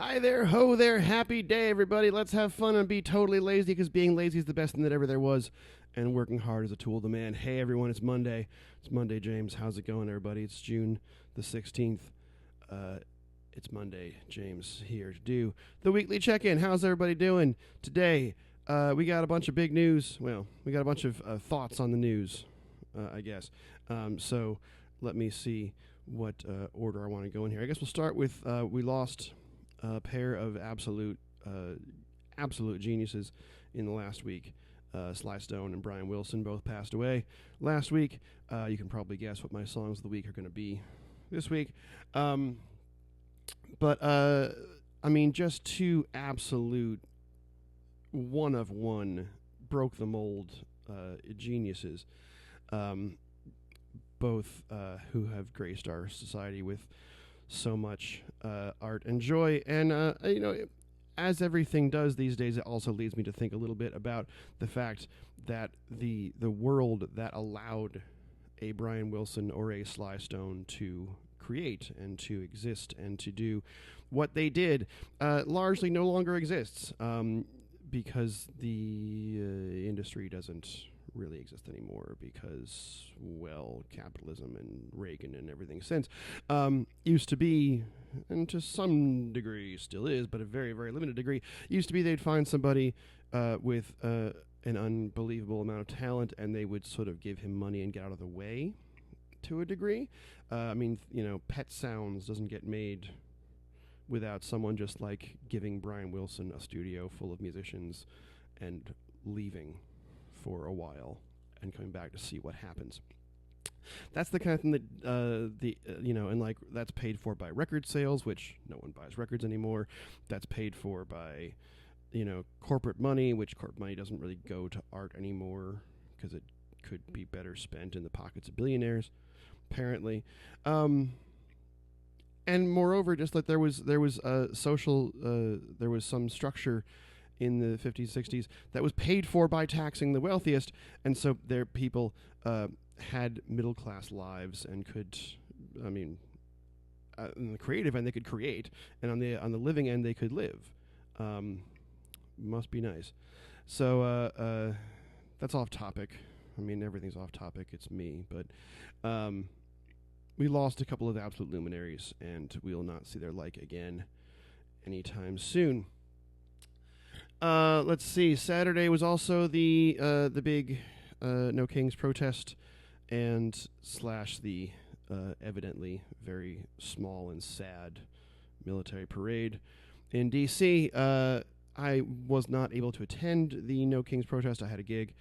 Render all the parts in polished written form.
Hi there, ho there, happy day, everybody. Let's have fun and be totally lazy because being lazy is the best thing that ever there was, and working hard is a tool of the man. Hey, everyone, it's Monday. It's Monday, James. How's it going, everybody? It's June the 16th. It's Monday, James, here to do the weekly check-in. How's everybody doing today? We got a bunch of big news. Well, we got a bunch of thoughts on the news, I guess. So let me see what order I want to go in here. I guess we'll start with we lost a pair of absolute geniuses in the last week. Sly Stone and Brian Wilson both passed away last week. You can probably guess what my songs of the week are going to be this week. But I mean, just two absolute one of one, broke the mold geniuses. Both who have graced our society with so much art and joy. And, as everything does these days, it also leads me to think a little bit about the fact that the world that allowed a Brian Wilson or a Sly Stone to create and to exist and to do what they did largely no longer exists because the industry doesn't really exist anymore because, well, capitalism and Reagan and everything since used to be, and to some degree still is, but a very, very limited degree, used to be they'd find somebody with an unbelievable amount of talent and they would sort of give him money and get out of the way to a degree. Pet Sounds doesn't get made without someone just like giving Brian Wilson a studio full of musicians and leaving for a while and coming back to see what happens. That's the kind of thing that that's paid for by record sales, which no one buys records anymore. That's paid for by corporate money, which corporate money doesn't really go to art anymore because it could be better spent in the pockets of billionaires, apparently. And moreover, just like there was social, there was some structure in the 50s, 60s that was paid for by taxing the wealthiest, and so their people had middle-class lives and could, on the creative end they could create, and on the living end they could live. Must be nice. So that's off topic. I mean, everything's off topic. It's me, but we lost a couple of absolute luminaries, and we'll not see their like again anytime soon. Let's see. Saturday was also the big No Kings protest and / the evidently very small and sad military parade in D.C. I was not able to attend the No Kings protest. I had a gig,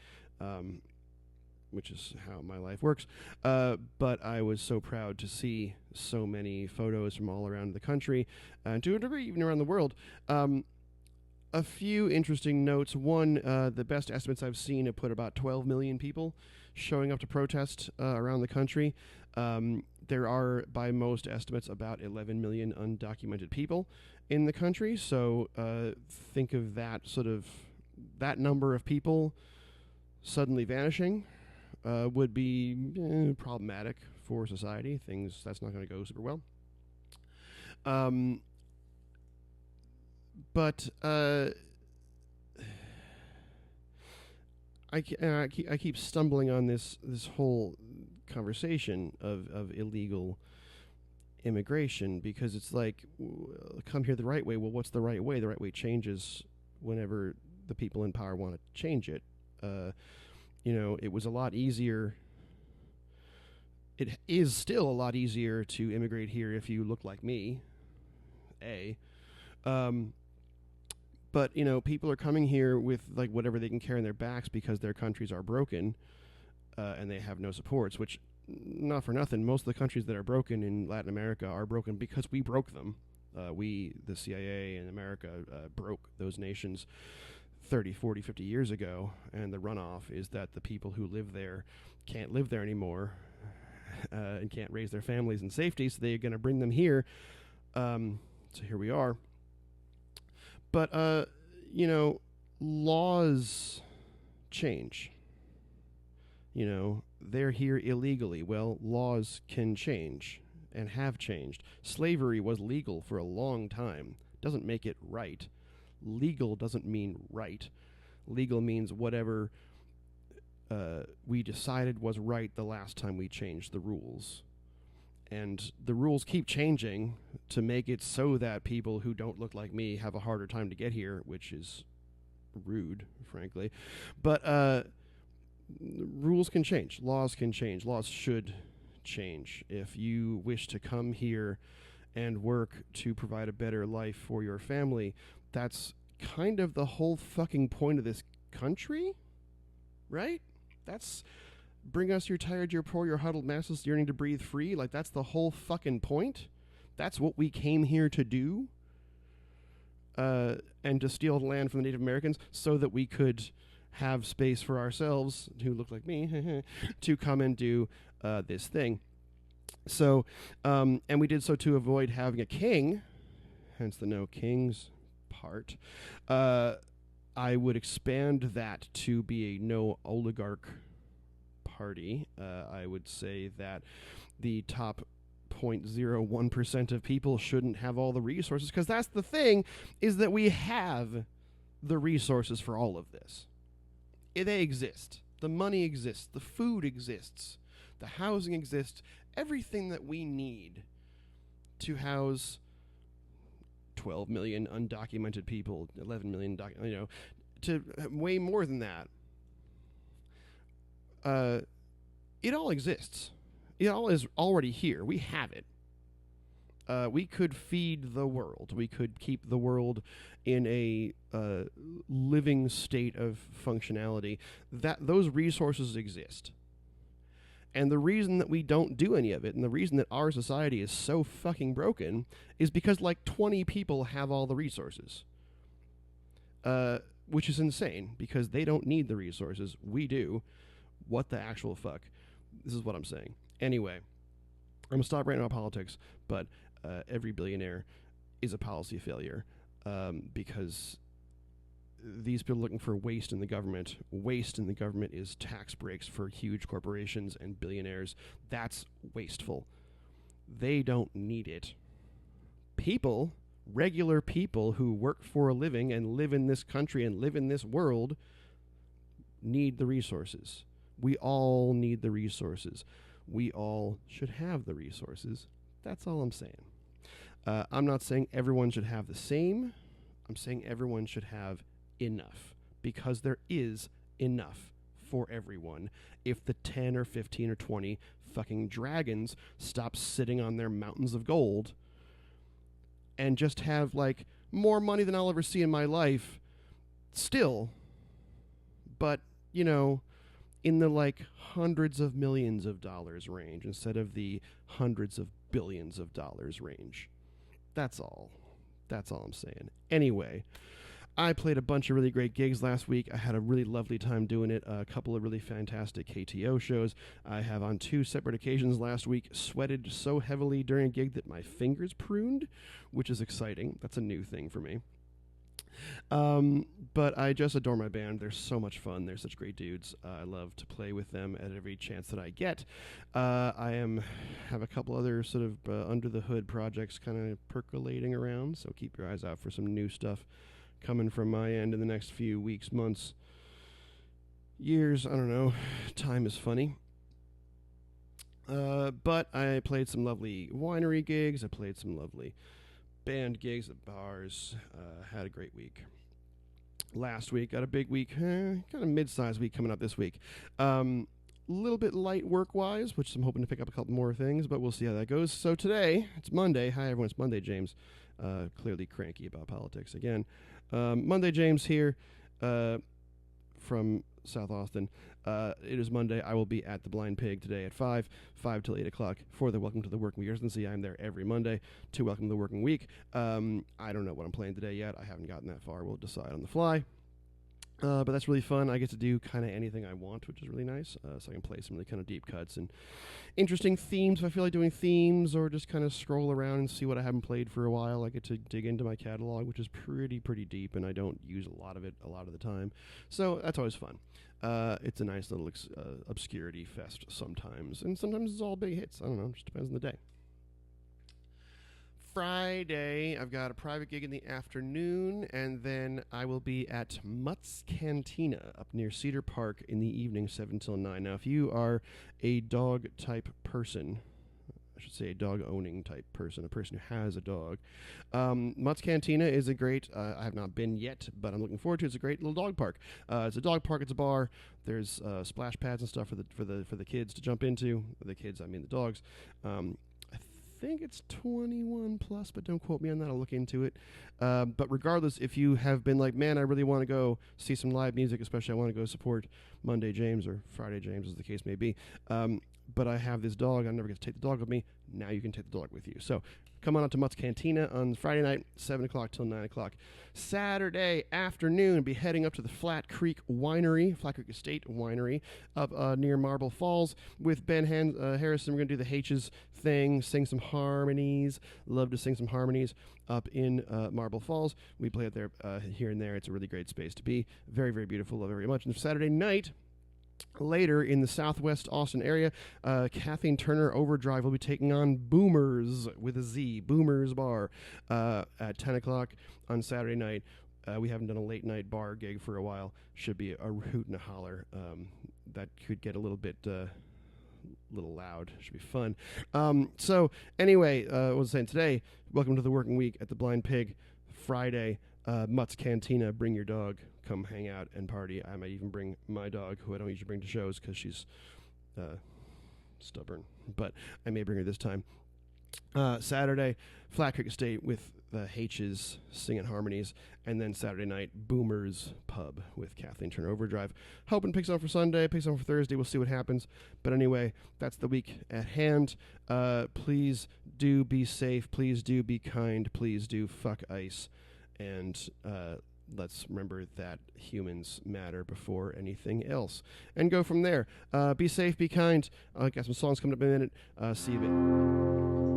which is how my life works. But I was so proud to see so many photos from all around the country, and to a degree even around the world. A few interesting notes. One, the best estimates I've seen have put about 12 million people showing up to protest around the country. There are, by most estimates, about 11 million undocumented people in the country. So think of that number of people suddenly vanishing would be problematic for society. That's not going to go super well. But I keep stumbling on this whole conversation of illegal immigration because it's like, come here the right way. Well, what's the right way? The right way changes whenever the people in power want to change it. It was a lot easier. It is still a lot easier to immigrate here if you look like me. But, people are coming here with, like, whatever they can carry on their backs because their countries are broken and they have no supports, which, not for nothing, most of the countries that are broken in Latin America are broken because we broke them. The CIA and America, broke those nations 30, 40, 50 years ago, and the runoff is that the people who live there can't live there anymore and can't raise their families in safety, so they're going to bring them here. So here we are. But, laws change. They're here illegally. Well, laws can change and have changed. Slavery was legal for a long time. doesn't make it right. Legal doesn't mean right. Legal means whatever we decided was right the last time we changed the rules. And the rules keep changing to make it so that people who don't look like me have a harder time to get here, which is rude, frankly. But rules can change. Laws can change. Laws should change. If you wish to come here and work to provide a better life for your family, that's kind of the whole fucking point of this country, right? That's bring us your tired, your poor, your huddled masses yearning to breathe free. Like, that's the whole fucking point. That's what we came here to do. And to steal the land from the Native Americans so that we could have space for ourselves, who look like me, to come and do this thing. So, and we did so to avoid having a king, hence the no kings part. I would expand that to be a no oligarch party. I would say that the top 0.01% of people shouldn't have all the resources, because that's the thing, is that we have the resources for all of this. They exist. The money exists. The food exists. The housing exists. Everything that we need to house 12 million undocumented people, 11 million, to way more than that. It all exists. It all is already here. We have it. We could feed the world. We could keep the world in a living state of functionality. Those resources exist. And the reason that we don't do any of it, and the reason that our society is so fucking broken, is because like 20 people have all the resources. Which is insane, because they don't need the resources. We do. What the actual fuck? This is what I'm saying. Anyway, I'm going to stop right now on politics, but every billionaire is a policy failure, because these people are looking for waste in the government. Waste in the government is tax breaks for huge corporations and billionaires. That's wasteful. They don't need it. People, regular people who work for a living and live in this country and live in this world, need the resources. We all need the resources. We all should have the resources. That's all I'm saying. I'm not saying everyone should have the same. I'm saying everyone should have enough, because there is enough for everyone if the 10 or 15 or 20 fucking dragons stop sitting on their mountains of gold and just have like more money than I'll ever see in my life still, but in the like hundreds of millions of dollars range instead of the hundreds of billions of dollars range. That's all I'm saying. Anyway, I played a bunch of really great gigs last week. I had a really lovely time doing it. A couple of really fantastic KTO shows. I have on 2 separate occasions last week sweated so heavily during a gig that my fingers pruned, which is exciting. That's a new thing for me. But I just adore my band. They're so much fun. They're such great dudes. I love to play with them at every chance that I get. I have a couple other sort of under the hood projects kind of percolating around, so keep your eyes out for some new stuff coming from my end in the next few weeks, months, years. I don't know. Time is funny. But I played some lovely winery gigs. I played some lovely band gigs at bars. Had a great week. Last week, got a big week, kind of mid-sized week coming up this week. Little bit light work-wise, which I'm hoping to pick up a couple more things, but we'll see how that goes. So today, it's Monday. Hi, everyone. It's Monday, James. Clearly cranky about politics again. Monday, James here from South Austin. It is Monday. I will be at the Blind Pig today at 5 till 8 o'clock for the Welcome to the Working Week residency. I'm there every Monday to Welcome to the Working Week. I don't know what I'm playing today yet. I haven't gotten that far. We'll decide on the fly. But that's really fun. I get to do kind of anything I want, which is really nice. So I can play some really kind of deep cuts and interesting themes. If I feel like doing themes, or just kind of scroll around and see what I haven't played for a while, I get to dig into my catalog, which is pretty deep, and I don't use a lot of it a lot of the time. So that's always fun. It's a nice little obscurity fest sometimes, and sometimes it's all big hits. I don't know. It just depends on the day. Friday, I've got a private gig in the afternoon, and then I will be at Mutts Cantina up near Cedar Park in the evening, 7 till 9. Now, if you are a dog-type person, I should say a dog-owning type person, a person who has a dog, Mutts Cantina is a great, I have not been yet, but I'm looking forward to it. It's a great little dog park. It's a dog park, it's a bar. There's splash pads and stuff for the kids to jump into. The kids, I mean the dogs. I think it's 21 plus, but don't quote me on that. I'll look into it. But regardless, if you have been like, man, I really want to go see some live music, especially I want to go support Monday James or Friday James, as the case may be. But I have this dog. I never get to take the dog with me. Now you can take the dog with you. So come on up to Mutts Cantina on Friday night, 7 o'clock till 9 o'clock. Saturday afternoon, be heading up to the Flat Creek Winery, Flat Creek Estate Winery, up near Marble Falls with Ben Harrison. We're going to do the Haitches thing, sing some harmonies. Love to sing some harmonies up in Marble Falls. We play it there here and there. It's a really great space to be. Very, very beautiful. Love it very much. And Saturday night, later in the southwest Austin area, Kathleen Turner Overdrive will be taking on Boomerz with a Z, Boomerz Bar, at 10 o'clock on Saturday night. We haven't done a late night bar gig for a while. Should be a hoot and a holler. That could get a little bit little loud. Should be fun. So anyway, what was I saying today? Welcome to the working week at the Blind Pig. Friday, Mutts Cantina. Bring your dog. Come hang out and party. I might even bring my dog, who I don't usually bring to shows because she's stubborn, but I may bring her this time. Saturday, Flat Creek Estate with the Haitches singing harmonies, and then Saturday night, Boomerz Pub with Kathleen Turner Overdrive. Hoping picks on for Sunday, picks on for Thursday. We'll see what happens. But anyway, that's the week at hand. Please do be safe. Please do be kind. Please do fuck ice. And let's remember that humans matter before anything else. And go from there. Be safe, be kind. Got some songs coming up in a minute. See you.